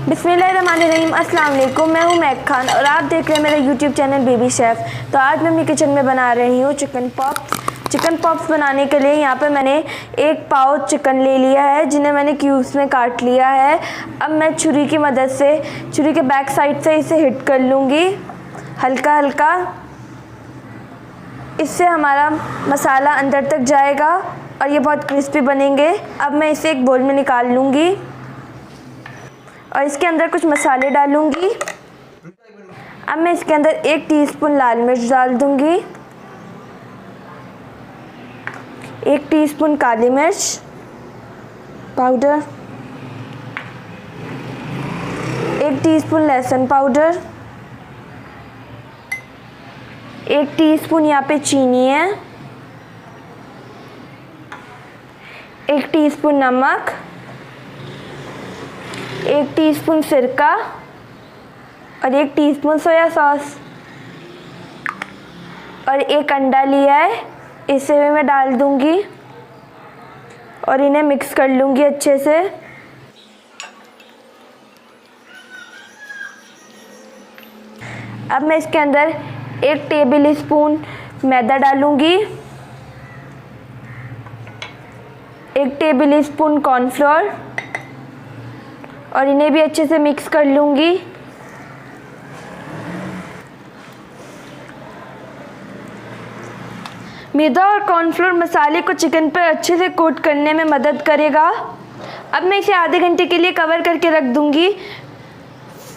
बिस्मिल्लाहिर्रहमानिर्रहीम। अस्सलाम वालेकुम। मैं हूं महक खान और आप देख रहे हैं मेरा यूट्यूब चैनल बेबी शेफ़। तो आज मैं अपनी किचन में बना रही हूं चिकन पॉप्स। बनाने के लिए यहाँ पे मैंने 1 पाव चिकन ले लिया है, जिन्हें मैंने क्यूब्स में काट लिया है। अब मैं छुरी की मदद से छुरी के बैक साइड से इसे हिट कर लूँगी हल्का हल्का। इससे हमारा मसाला अंदर तक जाएगा और ये बहुत क्रिस्पी बनेंगे। अब मैं इसे एक बोल में निकाल लूँगी और इसके अंदर कुछ मसाले डालूँगी। अब मैं इसके अंदर 1 टीस्पून लाल मिर्च डाल दूँगी, 1 टीस्पून काली मिर्च पाउडर, 1 टीस्पून लहसुन पाउडर, 1 टीस्पून यहाँ पे चीनी है, 1 टीस्पून नमक, 1 टीस्पून सिरका और 1 टीस्पून सोया सॉस और 1 अंडा लिया है, इसे भी मैं डाल दूंगी और इन्हें मिक्स कर लूंगी अच्छे से। अब मैं इसके अंदर 1 टेबल स्पून मैदा डालूंगी, 1 टेबल स्पून कॉर्नफ्लोर और इन्हें भी अच्छे से मिक्स कर लूंगी। मैदा और कॉर्नफ्लोर मसाले को चिकन पर अच्छे से कोट करने में मदद करेगा। अब मैं इसे आधे घंटे के लिए कवर करके रख दूंगी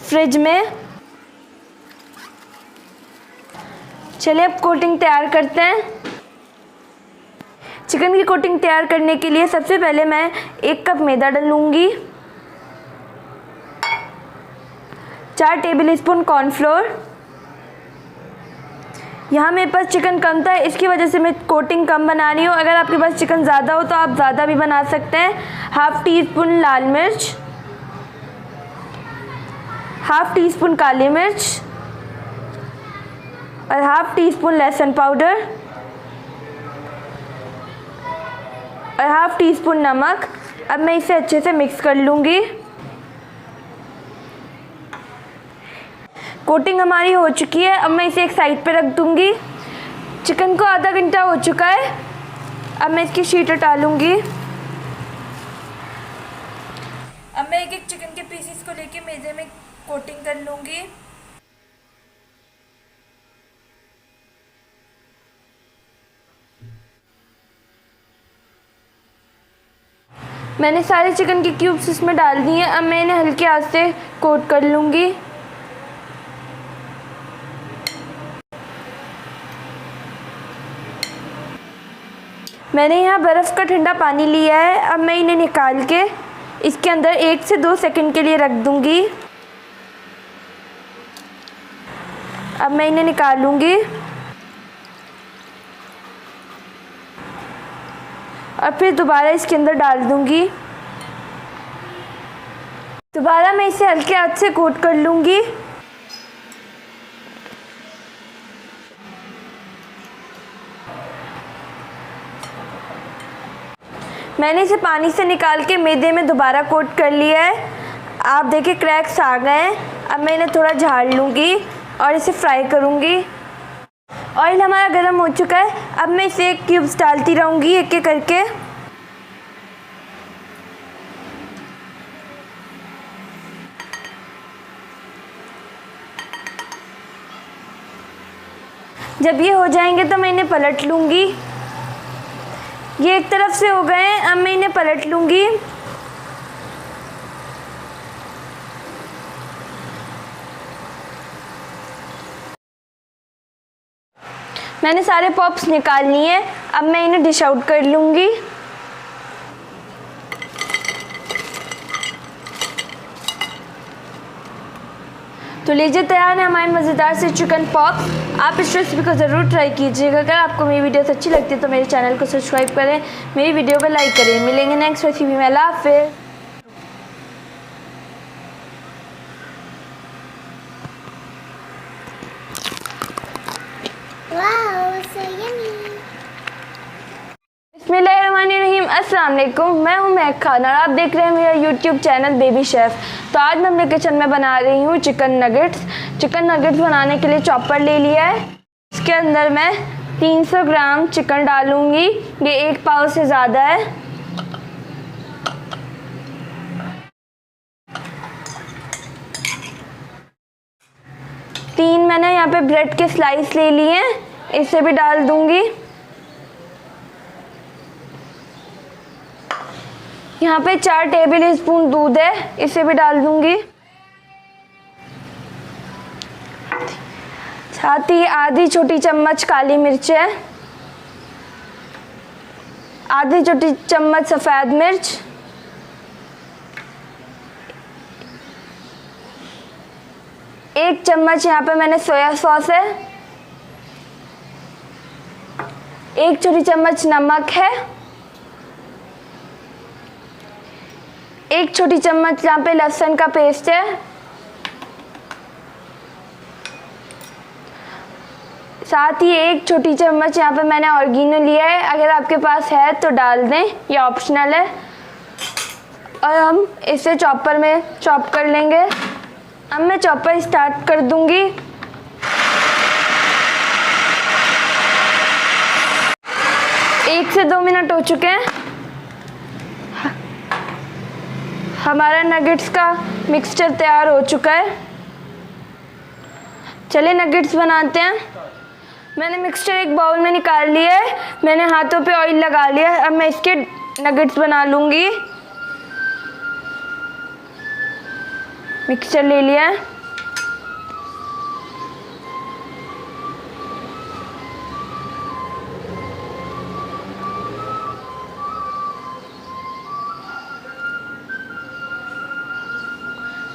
फ्रिज में। चलिए अब कोटिंग तैयार करते हैं। चिकन की कोटिंग तैयार करने के लिए सबसे पहले मैं 1 कप मैदा डालूंगी, 4 टेबल स्पून कॉर्नफ्लोर। यहाँ मेरे पास चिकन कम था, इसकी वजह से मैं कोटिंग कम बना रही हूँ। अगर आपके पास चिकन ज़्यादा हो तो आप ज़्यादा भी बना सकते हैं। 1/2 टीस्पून लाल मिर्च, 1/2 टीस्पून काली मिर्च और 1/2 टीस्पून लहसुन पाउडर और 1/2 टीस्पून नमक। अब मैं इसे अच्छे से मिक्स कर लूँगी। कोटिंग हमारी हो चुकी है। अब मैं इसे एक साइड पे रख दूँगी। चिकन को आधा घंटा हो चुका है। अब मैं इसकी शीट हटा लूँगी। अब मैं एक चिकन के पीसेस को लेके मैदे में कोटिंग कर लूँगी। मैंने सारे चिकन के क्यूब्स इसमें डाल दिए हैं। अब मैं इन्हें हल्के हाथ से कोट कर लूँगी। मैंने यहाँ बर्फ़ का ठंडा पानी लिया है। अब मैं इन्हें निकाल के इसके अंदर 1 से 2 सेकंड के लिए रख दूँगी। अब मैं इन्हें निकालूँगी और फिर दोबारा इसके अंदर डाल दूँगी। दोबारा मैं इसे हल्के हाथ से कोट कर लूँगी। मैंने इसे पानी से निकाल के मैदे में दोबारा कोट कर लिया है। आप देखिए क्रैक्स आ गए हैं। अब मैं इन्हें थोड़ा झाड़ लूँगी और इसे फ्राई करूँगी। ऑयल हमारा गर्म हो चुका है। अब मैं इसे क्यूब्स डालती रहूँगी एक एक करके। जब ये हो जाएंगे तो मैं इन्हें पलट लूँगी। ये एक तरफ से हो गए हैं। अब मैं इन्हें पलट लूँगी। मैंने सारे पॉप्स निकाल लिए हैं। अब मैं इन्हें डिश आउट कर लूँगी। तो लीजिए तैयार है हमारे मज़ेदार से चिकन पॉप्स। आप इस रेसिपी को ज़रूर ट्राई कीजिएगा। अगर आपको मेरी वीडियोस अच्छी लगती है तो मेरे चैनल को सब्सक्राइब करें, मेरी वीडियो को लाइक करें। मिलेंगे नेक्स्ट रेसिपी में। अल्लाह हाफ़िज़। Wow, so yummy. बिस्मिल्लाहिर्रहमानिर्रहीम। अस्सलाम वालेकुम, मैं हूं महक खान और आप देख रहे हैं मेरा यूट्यूब चैनल बेबी शेफ़। तो आज मैं अपने किचन में बना रही हूं चिकन नगेट्स। चिकन नगेट्स बनाने के लिए चॉपर ले लिया है। इसके अंदर मैं 300 ग्राम चिकन डालूंगी, ये 1 पाव से ज़्यादा है। तीन मैंने यहाँ पे ब्रेड के स्लाइस ले लिए हैं, इसे भी डाल दूंगी। यहाँ पे 4 टेबल स्पून दूध है, इसे भी डाल दूंगी। साथ ही आधी छोटी चम्मच काली मिर्च है, आधी छोटी चम्मच सफ़ेद मिर्च, एक चम्मच यहाँ पे मैंने सोया सॉस है, एक छोटी चम्मच नमक है, एक छोटी चम्मच यहाँ पे लहसुन का पेस्ट है, साथ ही एक छोटी चम्मच यहाँ पे मैंने ऑरिगेनो लिया है। अगर आपके पास है तो डाल दें, ये ऑप्शनल है। और हम इसे चॉपर में चॉप कर लेंगे। अब मैं चॉपर स्टार्ट कर दूंगी। एक से 2 मिनट हो चुके हैं। हमारा नगेट्स का मिक्सचर तैयार हो चुका है। चलिए नगेट्स बनाते हैं। मैंने मिक्सचर एक बाउल में निकाल लिया है। मैंने हाथों पे ऑयल लगा लिया है। अब मैं इसके नगेट्स बना लूँगी। मिक्सचर ले लिया है।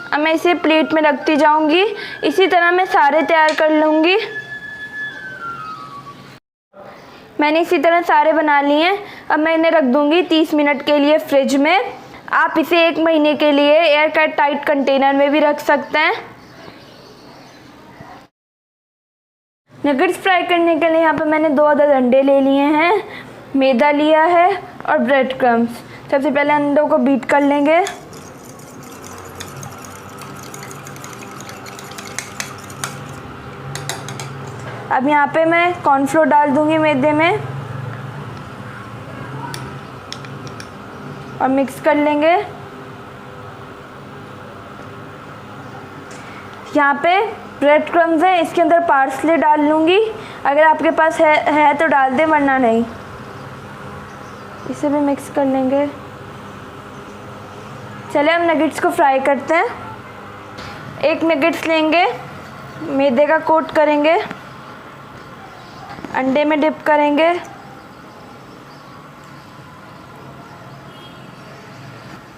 अब मैं इसे प्लेट में रखती जाऊंगी। इसी तरह मैं सारे तैयार कर लूँगी। मैंने इसी तरह सारे बना लिए हैं। अब मैं इन्हें रख दूँगी 30 मिनट के लिए फ्रिज में। आप इसे 1 महीने के लिए एयर टाइट कंटेनर में भी रख सकते हैं। नगेट्स फ्राई करने के लिए यहाँ पे मैंने 2 अदद अंडे ले लिए हैं, मैदा लिया है और ब्रेड क्रम्स। सबसे पहले अंडों को बीट कर लेंगे। अब यहाँ पे मैं कॉर्नफ्लोर डाल दूंगी मैदे में और मिक्स कर लेंगे। यहाँ पे ब्रेड क्रम्स है, इसके अंदर पार्सले डाल लूँगी। अगर आपके पास है तो डाल दें, वरना नहीं। इसे भी मिक्स कर लेंगे। चलिए हम नगेट्स को फ्राई करते हैं। एक नगेट्स लेंगे, मैदे का कोट करेंगे, अंडे में डिप करेंगे,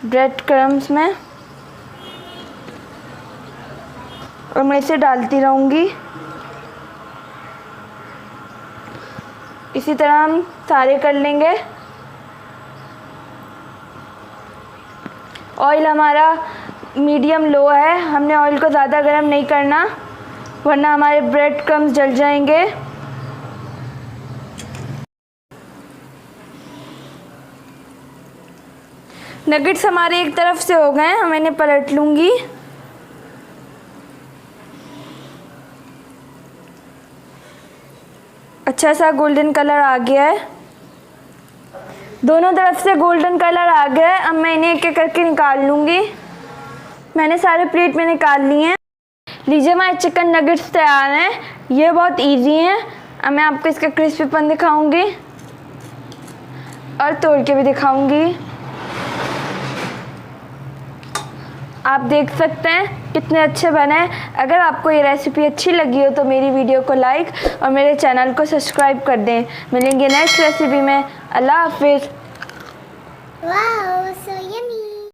ब्रेड क्रम्स में, और मैं इसे डालती रहूँगी। इसी तरह हम सारे कर लेंगे। ऑयल हमारा मीडियम लो है, हमने ऑयल को ज़्यादा गर्म नहीं करना, वरना हमारे ब्रेड क्रम्स जल जाएंगे। नगेट्स हमारे एक तरफ से हो गए हैं, हम इन्हें पलट लूँगी। अच्छा सा गोल्डन कलर आ गया है। दोनों तरफ से गोल्डन कलर आ गया है। अब मैं इन्हें एक एक करके निकाल लूँगी। मैंने सारे प्लेट में निकाल लिए हैं। लीजिए हमारे चिकन नगेट्स तैयार हैं। ये बहुत इजी हैं। अब मैं आपको इसका क्रिस्पीपन दिखाऊंगी और तोड़ के भी दिखाऊंगी। आप देख सकते हैं कितने अच्छे बने हैं। अगर आपको ये रेसिपी अच्छी लगी हो तो मेरी वीडियो को लाइक और मेरे चैनल को सब्सक्राइब कर दें। मिलेंगे नेक्स्ट रेसिपी में। अल्लाह हाफिज़।